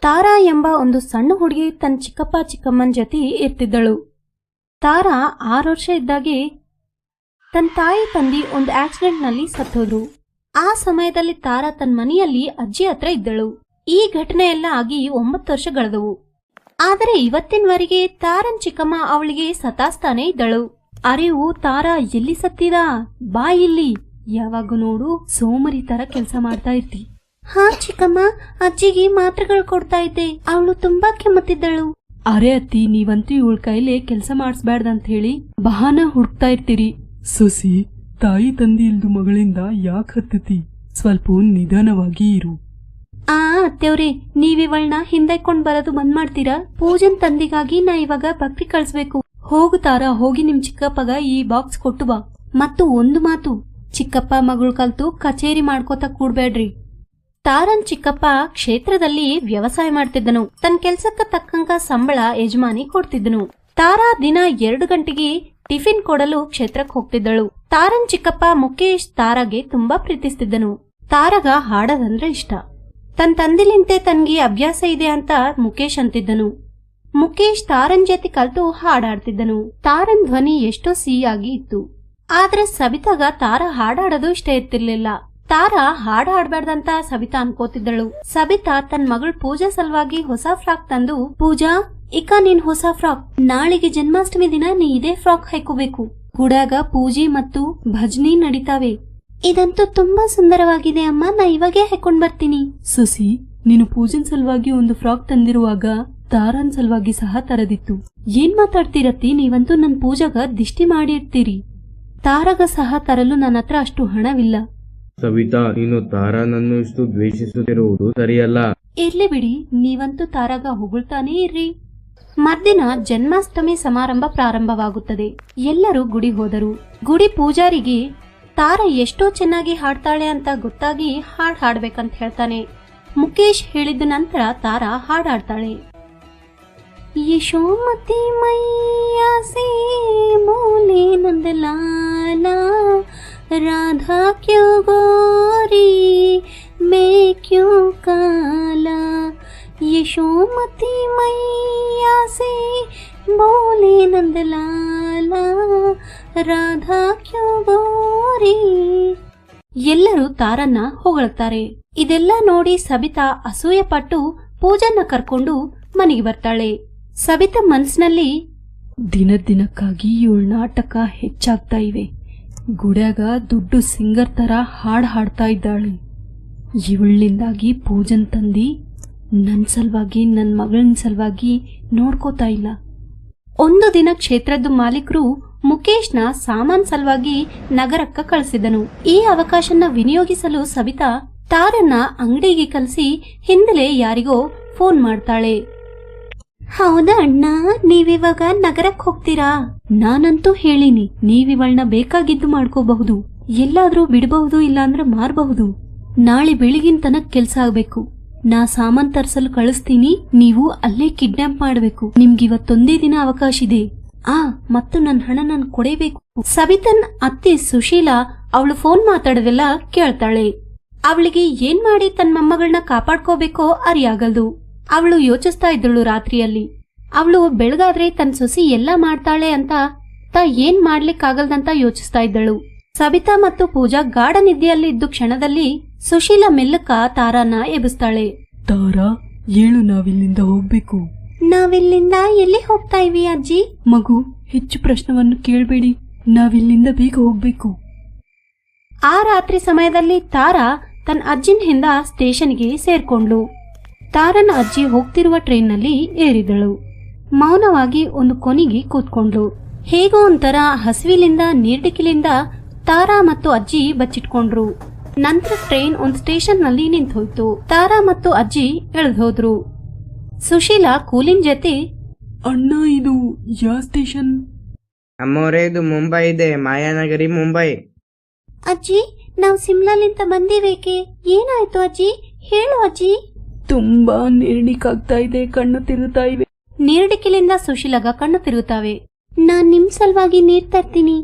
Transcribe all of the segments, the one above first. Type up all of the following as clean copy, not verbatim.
ತಾರಾ ಎಂಬ ಒಂದು ಸಣ್ಣ ಹುಡುಗಿ ತನ್ನ ಚಿಕ್ಕಪ್ಪ ಚಿಕ್ಕಮ್ಮನ ಜೊತೆ ಇರ್ತಿದ್ದಳು. ತಾರಾ 6 ವರ್ಷ ಇದ್ದಾಗೆ ತನ್ನ ತಾಯಿ ತಂದೆ ಒಂದು ಆಕ್ಸಿಡೆಂಟ್ನಲ್ಲಿ ಸತ್ತೋದ್ರು. ಆ ಸಮಯದಲ್ಲಿ ತಾರಾ ತನ್ನ ಮನೆಯಲ್ಲಿ ಅಜ್ಜಿ ಹತ್ರ ಇದ್ದಳು. ಈ ಘಟನೆ ಎಲ್ಲ ಆಗಿ 9 ವರ್ಷಗಳದವು. ಆದರೆ ಇವತ್ತಿನವರೆಗೆ ತಾರನ್ ಚಿಕ್ಕಮ್ಮ ಅವಳಿಗೆ ಸತಾಸ್ತಾನೆ ಇದ್ದಳು. ಅರೆವು ತಾರಾ ಎಲ್ಲಿ ಸತ್ತಿದ, ಬಾ ಇಲ್ಲಿ, ಯಾವಾಗ ನೋಡು ಸೋಮರಿ ತರ ಕೆಲಸ ಮಾಡ್ತಾ ಇರ್ತಿ. ಹಾ ಚಿಕ್ಕಮ್ಮ, ಅಜ್ಜಿಗೆ ಮಾತ್ರೆಗಳು ಕೊಡ್ತಾ ಇದ್ದೆ, ಅವಳು ತುಂಬಾ ಕೆಮ್ಮತ್ತಿದ್ದಳು. ಅರೆ ಅತ್ತಿ, ನೀವಂತೂ ಇವಳ ಕೈಲೇ ಕೆಲಸ ಮಾಡಿಸ್ಬ್ಯಾಡ್ದಂತ ಹೇಳಿ ಬಹಾನ ಹುಡುಕ್ತಾ ಇರ್ತೀರಿ. ಸೊಸಿ, ತಾಯಿ ತಂದೆ ಇಲ್ದು ಮಗಳಿಂದ ಯಾಕೆ ಹತ್ತತಿ, ಸ್ವಲ್ಪ ನಿಧಾನವಾಗಿ ಇರು. ಅತ್ತೆವ್ರೆ, ನೀವಿವಳನ್ನ ಹಿಂದೈಕೊಂಡ್ ಬರೋದು ಬಂದ್ ಮಾಡ್ತೀರಾ? ಪೂಜನ್ ತಂದಿಗಾಗಿ ನಾ ಇವಾಗ ಭಕ್ತಿ ಕಳ್ಸ್ಬೇಕು. ಹೋಗು ತಾರಾ, ಹೋಗಿ ನಿಮ್ ಚಿಕ್ಕಪ್ಪಗ ಈ ಬಾಕ್ಸ್ ಕೊಟ್ಟು ಬಾ. ಮತ್ತು ಒಂದು ಮಾತು, ಚಿಕ್ಕಪ್ಪ ಮಗಳು ಕಲ್ತು ಕಚೇರಿ ಮಾಡ್ಕೋತ ಕೂಡ್ಬೇಡ್ರಿ. ತಾರನ್ ಚಿಕ್ಕಪ್ಪ ಕ್ಷೇತ್ರದಲ್ಲಿ ವ್ಯವಸಾಯ ಮಾಡ್ತಿದ್ದನು. ತನ್ನ ಕೆಲ್ಸಕ್ಕ ತಕ್ಕಂಗ ಸಂಬಳ ಯಜಮಾನಿ ಕೊಡ್ತಿದ್ದನು. ತಾರಾ ದಿನ 2 ಗಂಟೆಗೆ ಟಿಫಿನ್ ಕೊಡಲು ಕ್ಷೇತ್ರಕ್ಕೆ ಹೋಗ್ತಿದ್ದಳು. ತಾರನ್ ಚಿಕ್ಕಪ್ಪ ಮುಖೇಶ್ ತಾರಾಗೆ ತುಂಬಾ ಪ್ರೀತಿಸ್ತಿದ್ದನು. ತಾರಾಗ ಹಾಡೋದಂದ್ರೆ ಇಷ್ಟ. ತನ್ನ ತಂದಿಲಿಂತೆ ತನ್ಗೆ ಅಭ್ಯಾಸ ಇದೆ ಅಂತ ಮುಖೇಶ್ ಅಂತಿದ್ದನು. ಮುಖೇಶ್ ತಾರನ್ ಜೊತೆ ಕಲ್ತು ಹಾಡಾಡ್ತಿದ್ದನು. ತಾರನ್ ಧ್ವನಿ ಎಷ್ಟೋ ಸಿಹಿಯಾಗಿ ಇತ್ತು. ಆದ್ರೆ ಸಬಿತಾಗ ತಾರಾ ಹಾಡಾಡೋದು ಇಷ್ಟ ಇರ್ತಿರ್ಲಿಲ್ಲ. ತಾರಾ ಹಾಡಾಡ್ಬಾರ್ದಂತ ಸಬಿತಾ ಅನ್ಕೋತಿದ್ದಳು. ಸಬಿತಾ ತನ್ನ ಮಗಳು ಪೂಜಾ ಸಲುವಾಗಿ ಹೊಸ ಫ್ರಾಕ್ ತಂದು, ಪೂಜಾ ಇಕ ನಿನ್ ಹೊಸ ಫ್ರಾಕ್, ನಾಳೆಗೆ ಜನ್ಮಾಷ್ಟಮಿ ದಿನ ನೀ ಇದೇ ಫ್ರಾಕ್ ಹಾಕೋಬೇಕು. ಗುಡ್ಯಾಗ ಪೂಜೆ ಮತ್ತು ಭಜನಿ ನಡೀತಾವೆ. ಇದಂತೂ ತುಂಬಾ ಸುಂದರವಾಗಿದೆ ಅಮ್ಮ, ನಾ ಇವಾಗೇ ಹಾಕೊಂಡ್ ಬರ್ತೀನಿ. ಸೊಸಿ, ನೀನು ಪೂಜನ್ ಸಲುವಾಗಿ ಒಂದು ಫ್ರಾಕ್ ತಂದಿರುವಾಗ ತಾರನ್ ಸಲುವಾಗಿ ಸಹ ತರದಿತ್ತು. ಏನ್ ಮಾತಾಡ್ತೀರತ್ತಿ, ನೀವಂತೂ ನನ್ ಪೂಜಾಗ ದಿಷ್ಟಿ ಮಾಡಿರ್ತೀರಿ. ತಾರಾಗ ಸಹ ತರಲು ನನ್ನ ಹತ್ರ ಅಷ್ಟು ಹಣವಿಲ್ಲ. ಸವಿತಾ, ನೀನು ತಾರಾನನ್ನು ಇಷ್ಟು ದ್ವೇಷಿಸುತ್ತಿರುವುದು ಸರಿಯಲ್ಲ. ಇರ್ಲಿ ಬಿಡಿ, ನೀವಂತೂ ತಾರಾಗ ಹೊಗಳ್ತಾನೇ ಇರ್ರಿ. ಮರ್ದಿನ ಜನ್ಮಾಷ್ಟಮಿ ಸಮಾರಂಭ ಪ್ರಾರಂಭವಾಗುತ್ತದೆ. ಎಲ್ಲರೂ ಗುಡಿ ಹೋದರು. ಗುಡಿ ಪೂಜಾರಿಗೆ ತಾರಾ ಎಷ್ಟೋ ಚೆನ್ನಾಗಿ ಹಾಡ್ತಾಳೆ ಅಂತ ಗೊತ್ತಾಗಿ ಹಾಡ್ ಹಾಡ್ಬೇಕಂತ ಹೇಳ್ತಾನೆ. ಮುಖೇಶ್ ಹೇಳಿದ ನಂತರ ತಾರಾ ಹಾಡಾಡ್ತಾಳೆ. ಯಶೋಮತಿ ಮೈಯಾ ಸೇ ಬೋಲೆ ನಂದಲಾಲಾ, ರಾಧಾ ಕ್ಯೂ ಗೋರಿ ಮೇ ಕ್ಯೂ ಕಾಲಾ. ಯಶೋಮತಿ ಮೈಯಾ ಸೇ ಬೋಲೆ ನಂದಲಾಲಾ, ರಾಧಾ ಕ್ಯೂ ಗೋರಿ. ಎಲ್ಲರೂ ತಾರನ್ನ ಹೊಗಳ್ತಾರೆ. ಇದೆಲ್ಲ ನೋಡಿ ಸಬಿತಾ ಅಸೂಯೆ ಪಟ್ಟು ಪೂಜನ್ನ ಕರ್ಕೊಂಡು ಮನೆಗೆ ಬರ್ತಾಳೆ. ಸಬಿತಾ ಮನ್ಸಿನಲ್ಲಿ, ದಿನಕ್ಕಾಗಿ ಇವಳ ನಾಟಕ ಹೆಚ್ಚಾಗ್ತಾ ಇವೆ. ಗುಡ್ಯಾಗ ದುಡ್ಡು ಸಿಂಗರ್ ತರ ಹಾಡ್ತಾ ಇದ್ದಾಳೆ. ಇವಳಿಂದಾಗಿ ಪೂಜನ್ ತಂದಿ ನನ್ ಸಲುವಾಗಿ, ನನ್ ಮಗಳನ್ ಸಲುವಾಗಿ ನೋಡ್ಕೋತಾ ಇಲ್ಲ. ಒಂದು ದಿನ ಕ್ಷೇತ್ರದ ಮಾಲೀಕರು ಮುಖೇಶ್ನ ಸಾಮಾನ್ ಸಲುವಾಗಿ ನಗರಕ್ಕ ಕಳಿಸಿದನು. ಈ ಅವಕಾಶನ ವಿನಿಯೋಗಿಸಲು ಸಬಿತಾ ತಾರನ್ನ ಅಂಗಡಿಗೆ ಕಳಿಸಿ ಹಿಂದಲೇ ಯಾರಿಗೋ ಫೋನ್ ಮಾಡ್ತಾಳೆ. ಹೌದಾ ಅಣ್ಣ, ನೀವಿವಾಗ ನಗರಕ್ಕೆ ಹೋಗ್ತೀರಾ? ನಾನಂತೂ ಹೇಳಿನಿ, ನೀವಿವಳನ್ನ ಬೇಕಾಗಿದ್ದು ಮಾಡ್ಕೋಬಹುದು, ಎಲ್ಲಾದ್ರೂ ಬಿಡಬಹುದು, ಇಲ್ಲಾಂದ್ರೆ ಮಾರಬಹುದು. ನಾಳೆ ಬೆಳಿಗಿನ ತನಕ ಕೆಲ್ಸ ಆಗ್ಬೇಕು. ನಾ ಸಾಮಾನ್ ತರ್ಸಲು ಕಳಿಸ್ತೀನಿ, ನೀವು ಅಲ್ಲೇ ಕಿಡ್ನಾಪ್ ಮಾಡ್ಬೇಕು. ನಿಮ್ಗಿವತ್ತೊಂದೇ ದಿನ ಅವಕಾಶ ಇದೆ. ಮತ್ತು ನನ್ನ ಹಣ ನಾನು ಕೊಡೇಬೇಕು. ಸಬಿತನ್ ಅತ್ತೆ ಸುಶೀಲಾ ಅವಳು ಫೋನ್ ಮಾತಾಡೋದೆಲ್ಲ ಕೇಳ್ತಾಳೆ. ಅವಳಿಗೆ ಏನ್ ಮಾಡಿ ತನ್ನ ಮೊಮ್ಮಗಳನ್ನ ಕಾಪಾಡ್ಕೋಬೇಕೋ ಅರಿಯಾಗಲ್ದು. ಅವಳು ಯೋಚಿಸ್ತಾ ಇದ್ದಳು. ರಾತ್ರಿಯಲ್ಲಿ ಅವಳು ಬೆಳಗಾದ್ರೆ ತನ್ನ ಸೊಸಿ ಎಲ್ಲಾ ಮಾಡ್ತಾಳೆ ಅಂತ ಏನ್ ಮಾಡ್ಲಿಕ್ಕಾಗಲ್ದಂತ ಯೋಚಿಸ್ತಾ ಇದ್ದಳು. ಸಬಿತಾ ಮತ್ತು ಪೂಜಾ ಗಾಢ ನಿದ್ದೆಯಲ್ಲಿ ಇದ್ದು ಕ್ಷಣದಲ್ಲಿ ಸುಶೀಲಾ ಮೆಲ್ಲಕ್ಕ ತಾರಾನ ಎಬ್ಬಿಸ್ತಾಳೆ. ತಾರಾ, ಏಳು, ನಾವಿಲ್ಲಿಂದ ಹೋಗ್ಬೇಕು. ನಾವಿಲ್ಲಿಂದ ಎಲ್ಲಿ ಹೋಗ್ತಾ ಇವಿ ಅಜ್ಜಿ? ಮಗು, ಹೆಚ್ಚು ಪ್ರಶ್ನವನ್ನು ಕೇಳಬೇಡಿ, ನಾವಿಲ್ಲಿಂದ ಬೇಗ ಹೋಗ್ಬೇಕು. ಆ ರಾತ್ರಿ ಸಮಯದಲ್ಲಿ ತಾರಾ ತನ್ನ ಅಜ್ಜಿನ ಹಿಂದ ಸ್ಟೇಷನ್ಗೆ ಸೇರ್ಕೊಂಡ್ಲು. ತಾರನ ಅಜ್ಜಿ ಹೋಗ್ತಿರುವ ಟ್ರೈನ್ನಲ್ಲಿ ಏರಿದಳು. ಮೌನವಾಗಿ ಒಂದು ಕೊನೆಗೆ ಕೂತ್ಕೊಂಡ್ಲು. ಹೇಗೋ ಒಂಥರ ಹಸಿವಿಲಿಂದ ನೀರ್ಡಿಕಿಲಿಂದ ತಾರಾ ಮತ್ತು ಅಜ್ಜಿ ಬಚ್ಚಿಟ್ಕೊಂಡ್ರು. ನಂತರ ಟ್ರೈನ್ ಒಂದು ಸ್ಟೇಷನ್ ನಲ್ಲಿ ನಿಂತು ಹೋಯ್ತು. ತಾರಾ ಮತ್ತು ಅಜ್ಜಿ ಎಳೆದೋದ್ರು. ಸುಶೀಲಾ ಕೂಲಿನ್ ಜೊತೆ, ಅಣ್ಣ, ಇದು ಯಾವ ಸ್ಟೇಷನ್? ಅಮ್ಮೋರೆ, ಇದು ಮುಂಬೈ ಇದೆ, ಮಾಯಾನಗರಿ, ಮುಂಬೈ. ಅಜ್ಜಿ, ನಾವು ಸಿಮ್ಲಾಲಿಂದ ಬಂದಿವೇಕೆ? ಏನಾಯ್ತು ಅಜ್ಜಿ? ಹೇಳು ಅಜ್ಜಿ. ತುಂಬಾ ನೀರ್ಡಿಕಾಗ್ತಾ ಇದೆ, ಕಣ್ಣು ತಿರುಗ್ತಾ ಇವೆ. ನೀರ್ಡಿಕಿಲಿಂದ ಸುಶೀಲಾಗ ಕಣ್ಣು ತಿರುಗುತ್ತಾವೆ. ನಾನ್ ನಿಮ್ ಸಲುವಾಗಿ ನೀರ್ ತರ್ತೀನಿ.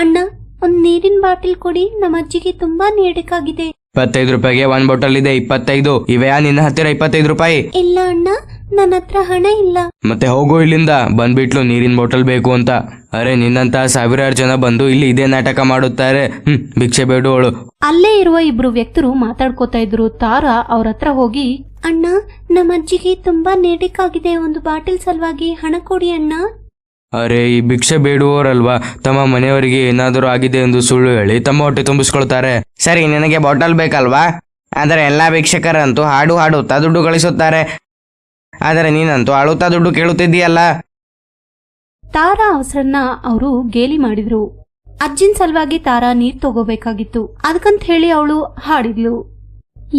ಅಣ್ಣ, ಒಂದ್ ನೀರಿನ ಬಾಟಲ್ ಕೊಡಿ, ನಮ್ಮ ಅಜ್ಜಿಗೆ ತುಂಬಾ ನೀರ್ಡಿಕಾಗಿದೆ. 25 ರೂಪಾಯಿಗೆ 1 ಬಾಟಲ್ ಇದೆ 25. ಇವೆಯಾ ನಿನ್ನ ಹತ್ತಿರ 25 ರೂಪಾಯಿ? ಇಲ್ಲ ಅಣ್ಣ, ನನ್ನ ಹತ್ರ ಹಣ ಇಲ್ಲ. ಮತ್ತೆ ಹೋಗು ಇಲ್ಲಿಂದ. ಬಂದ್ಬಿಟ್ಲು ನೀರಿನ ಬಾಟಲ್ ಬೇಕು ಅಂತ. ಅರೆ ನಿನ್ನಂತ ಸಾವಿರಾರು ಜನ ಬಂದು ಇಲ್ಲಿ ಇದೇ ನಾಟಕ ಮಾಡುತ್ತಾರೆ. ಭಿಕ್ಷೆ ಬೇಡುವಳು. ಅಲ್ಲೇ ಇರುವ ಇಬ್ರು ವ್ಯಕ್ತರು ಮಾತಾಡ್ಕೋತಾ ಇದ್ರು. ತಾರಾ ಅವ್ರ ಹತ್ರ ಹೋಗಿ, ಅಣ್ಣ, ನಮ್ಮ ಅಜ್ಜಿಗೆ ತುಂಬಾ ನೇಟಿಕಾಗಿದೆ, ಒಂದು ಬಾಟಲ್ ಸಲುವಾಗಿ ಹಣ ಕೊಡಿ ಅಣ್ಣ. ಅರೆ ಈ ಭಿಕ್ಷೆ ಬೇಡುವವರಲ್ವಾ, ತಮ್ಮ ಮನೆಯವರಿಗೆ ಏನಾದರೂ ಆಗಿದೆ ಎಂದು ಸುಳ್ಳು ಹೇಳಿ ತಮ್ಮ ಹೊಟ್ಟೆ ತುಂಬಿಸ್ಕೊಳ್ತಾರೆ. ಸರಿ, ನಿನಗೆ ಬಾಟಲ್ ಬೇಕಲ್ವಾ? ಆದರೆ ಎಲ್ಲಾ ಭಿಕ್ಷಕರಂತೂ ಹಾಡುತ್ತಾ ದುಡ್ಡು ಗಳಿಸುತ್ತಾರೆ. ಆದರೆ ನೀನಂತೂ ಅಳುತ್ತಾ ದುಡ್ಡು ಕೇಳುತ್ತಿದ್ದೀಯಲ್ಲ. ತಾರಾ ಅವಸರನ್ನ ಅವರು ಗೇಲಿ ಮಾಡಿದ್ರು. ಅಜ್ಜಿನ ಸಲುವಾಗಿ ತಾರಾ ನೀರ್ ತಗೋಬೇಕಾಗಿತ್ತು. ಅದಕ್ಕಂತ ಹೇಳಿ ಅವಳು ಹಾಡಿದ್ಲು.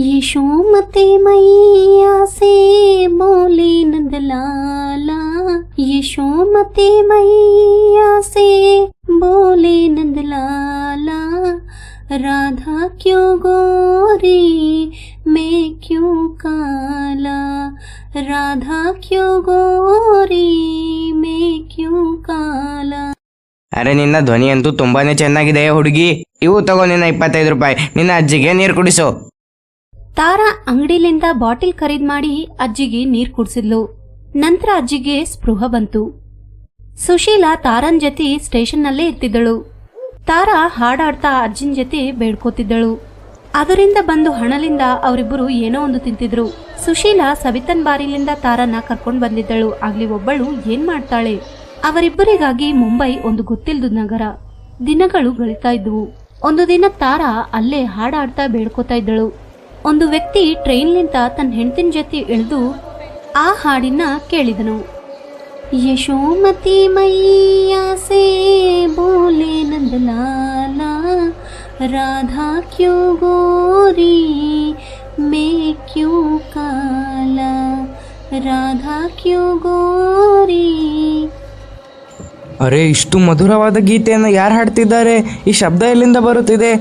ಯಶೋಮತೆ ಮೈಯಾ ಸೇ ಬೋಲೆ ನಂದಲಾಲ, ಯಶೋಮತೆ ಮೈಯಾ ಸೇ ಬೋಲೆ ನಂದಲಾಲ, राधा क्यों गोरी मैं क्यों काला, राधा क्यों गोरी मैं क्यों काला. ಅರೆ ನಿನ್ನ ಧ್ವನಿ ಅಂತೂ ತುಂಬಾನೇ ಚೆನ್ನಾಗಿದೆ ಹುಡುಗಿ. ಇವು ತಗೋ ನಿನ್ನ 25 ರೂಪಾಯಿ. ನಿನ್ನ ಅಜ್ಜಿಗೆ ನೀರು ಕುಡಿಸು. ತಾರಾ ಅಂಗಡಿಲಿಂದ ಬಾಟಿಲ್ ಖರೀದ್ ಮಾಡಿ ಅಜ್ಜಿಗೆ ನೀರ್ ಕುಡಿಸಿದ್ಲು. ನಂತರ ಅಜ್ಜಿಗೆ ಸ್ಪೃಹ ಬಂತು. ಸುಶೀಲಾ ತಾರನ್ ಜೊತೆ ಸ್ಟೇಷನ್ನಲ್ಲೇ ಇರ್ತಿದ್ದಳು. ತಾರಾ ಹಾಡಾಡ್ತಾ ಅಜ್ಜಿನ ಜೊತೆ ಬೇಡ್ಕೋತಿದ್ದಳು. ಅದರಿಂದ ಬಂದು ಹಣಲಿಂದ ಅವರಿಬ್ಬರು ಏನೋ ಒಂದು ತಿಂತಿದ್ರು. ಸುಶೀಲಾ ಸವಿತನ್ ಬಾರಿಲಿಂದ ತಾರನ್ನ ಕರ್ಕೊಂಡ್ ಬಂದಿದ್ದಳು. ಆಗ್ಲಿ ಒಬ್ಬಳು ಏನ್ ಮಾಡ್ತಾಳೆ? ಅವರಿಬ್ಬರಿಗಾಗಿ ಮುಂಬೈ ಒಂದು ಗೊತ್ತಿಲ್ಲದ ನಗರ. ದಿನಗಳು ಗಳಿತಾ ಇದ್ವು. ಒಂದು ದಿನ ತಾರಾ ಅಲ್ಲೇ ಹಾಡಾಡ್ತಾ ಬೇಡ್ಕೋತಾ ಇದ್ದಳು. ಒಂದು ವ್ಯಕ್ತಿ ಟ್ರೈನ್ಲಿಂದ ತನ್ನ ಹೆಂಡತಿನ ಜೊತೆ ಇಳಿದು ಆ ಹಾಡಿನ ಕೇಳಿದನು. ಯಶೋಮತಿ ಮೈಯಾ ಸೇ ಬೋಲೆ ನಂದಲಾಲ, ರಾಧಾ ಕ್ಯೂ ಗೋರಿ ಮೇ ಕ್ಯೂ ಕಾಲ, ರಾಧಾ ಕ್ಯೂ ಗೋರಿ. ಅರೆ ಇಷ್ಟು ಮಧುರವಾದ ಗೀತೆಯನ್ನು ಯಾರು ಹಾಡ್ತಿದ್ದಾರೆ? ಈ ಶಬ್ದ ಎಲ್ಲಿಂದ ಬರುತ್ತಿದೆ?